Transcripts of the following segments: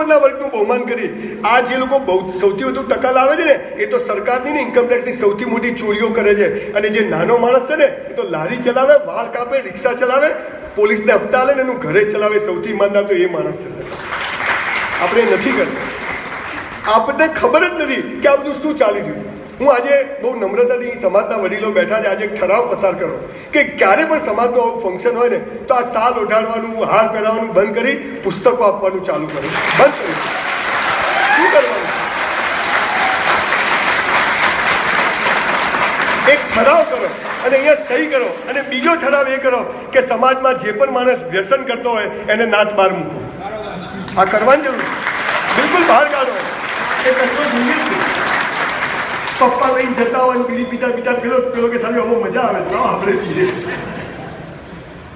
ઉપરના વર્ગનું બહુમાન કરી. આ જે લોકો સૌથી વધુ ટકા લાવે છે ને એ તો સરકારની ને ઇન્કમટેક્સની સૌથી મોટી ચોરીઓ કરે છે. અને જે નાનો માણસ છે ને એ તો લારી ચલાવે, વાળ કાપે, રિક્ષા ચલાવે, પોલીસને હપ્તા લે ને એનું ઘરે ચલાવે. સૌથી ઈમાનદાર તો એ માણસ છે. આપણે નથી કરતા. આપણને ખબર જ નથી કે આ બધું શું ચાલી રહ્યું. હું આજે બહુ નમ્રતાથી સમાજના વડીલો બેઠા છે. આજે એક ઠરાવ પસાર કરો કે ક્યારે પણ સમાજનું આવું ફંક્શન હોય ને તો આ સાલ ઓઢાડવાનું, હાર પહેરાવાનું બંધ કરી પુસ્તકો આપવાનું ચાલુ કરો. બંધ કરી શું કરવાનું? એક ઠરાવ કરો અને અહીંયા સહી કરો. અને બીજો ઠરાવ એ કરો કે સમાજમાં જે પણ માણસ વ્યસન કરતો હોય એને નાત બહાર મૂકો. આ કરવાની જરૂર બિલકુલ બહાર કાઢો. એ કરતો જોઈએ જ નહીં. પપ્પા લઈને જતા હોય બીડી પીતા પીતા પેલો કે સાહેબ અમુક મજા આવે તો આપણે પીએ.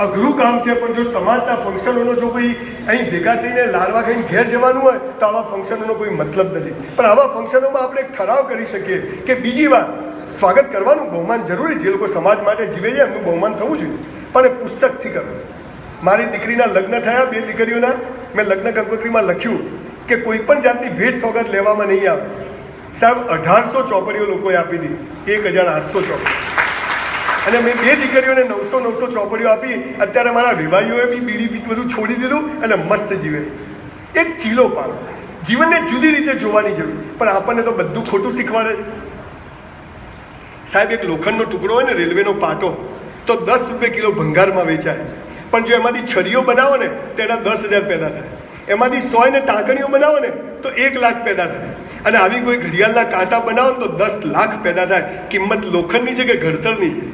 અઘરું કામ છે. પણ જો સમાજના ફંક્શનોનો જો કોઈ અહીં ભેગા થઈને લાડવા ખાઈને ઘેર જવાનું હોય તો આવા ફંક્શનોનો કોઈ મતલબ નથી. પણ આવા ફંક્શનોમાં આપણે એક ઠરાવ કરી શકીએ કે બીજી વાર સ્વાગત કરવાનું, બહુમાન જરૂરી. જે લોકો સમાજ માટે જીવે છે એમનું બહુમાન થવું જોઈએ, પણ એ પુસ્તકથી કરવું. મારી દીકરીના લગ્ન થયા, 2 દીકરીઓના. મેં લગ્ન કંકોત્રીમાં લખ્યું કે કોઈ પણ જાતની ભેટ સોગાદ લેવામાં નહીં આવે. સાહેબ 1800 ચોપડીઓ લોકોએ આપી દીધી, 1800 ચોપડી. અને મેં 2 દીકરીઓને 900 ચોપડીઓ આપી. અત્યારે મારા વિવાહીઓએ બી બીડી પીત બધું છોડી દીધું અને મસ્ત જીવે. એક ચીલો પાડો. જીવનને જુદી રીતે જોવાની જરૂર. પણ આપણને તો બધું ખોટું શીખવાડે છે. સાહેબ એક લોખંડનો ટુકડો હોય ને, રેલવેનો પાટો, તો 10 રૂપિયા કિલો ભંગારમાં વેચાય. પણ જો એમાંથી છરીઓ બનાવો ને તો એના 10,000 પેદા થાય. એમાંથી 100 ને ટાંકણીઓ બનાવો ને તો 1 લાખ પેદા થાય. અને આવી કોઈ ઘડિયાળના કાંટા બનાવો ને તો 10 લાખ પેદા થાય. કિંમત લોખંડની છે કે ઘડતરની છે?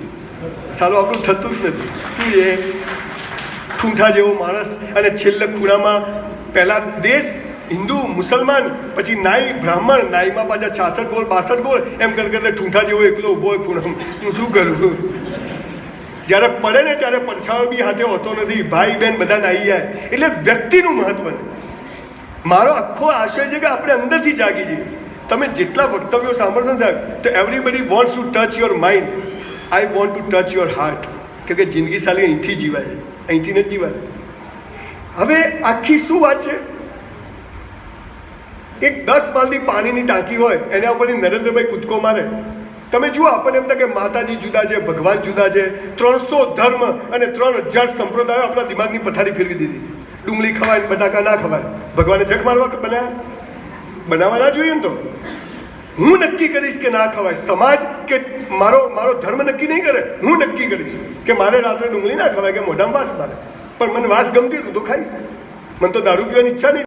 સારું આપણું થતું જ નથી. શું એ ઠૂંઠા જેવો માણસ અને છેલ્લે ખૂણામાં પહેલા દેશ હિન્દુ, મુસલમાન, પછી નાઈ, બ્રાહ્મણ, નાઈમાં પાછા 66 ગોળ 62 ગોળ એમ કરતા ઠૂંઠા જેવો એકલો ઉભો હોય ખૂણામાં. હું શું કરું? જ્યારે પડે ને ત્યારે પડછાયો બી હાથે હોતો નથી. ભાઈ બહેન બધા નાઈ જાય. એટલે વ્યક્તિનું મહત્વ ને મારો આખો આશય છે કે આપણે અંદરથી જાગી જઈએ. તમે જેટલા વક્તવ્યો સાંભળશો ને તો everybody wants to touch your mind. I want to touch your heart. કે જિંદગી સાલી અહીંથી જીવાય, અહીંથી નથી જીવાય. હવે આખી શું વાત છે? એક 10 માળની પાણીની ટાંકી હોય એના ઉપરથી નરેન્દ્રભાઈ કૂદકો મારે. તમે જુઓ, આપણને એમ થાય કે માતાજી જુદા છે, ભગવાન જુદા છે. 300 ધર્મ અને 3000 સંપ્રદાયો આપણા દિમાગની પથારી ફેરવી દીધી. ડુંગળી ખવાય, બટાકા ના ખવાય. ભગવાને જગ મારવા બનાવવા ના જોઈએ ને. તો હું નક્કી કરીશ કે ના ખવાય. સમાજ કે મારો ધર્મ નક્કી નહીં કરે. હું નક્કી કરીશ કે મારે રાત્રે ડુંગળી ના ખવાય કે મોઢામાં વાસ મારે. પણ મને વાસ ગમતી હતું તો ખાઈશ. મને તો દારૂ પીવાની ઈચ્છા નહીં.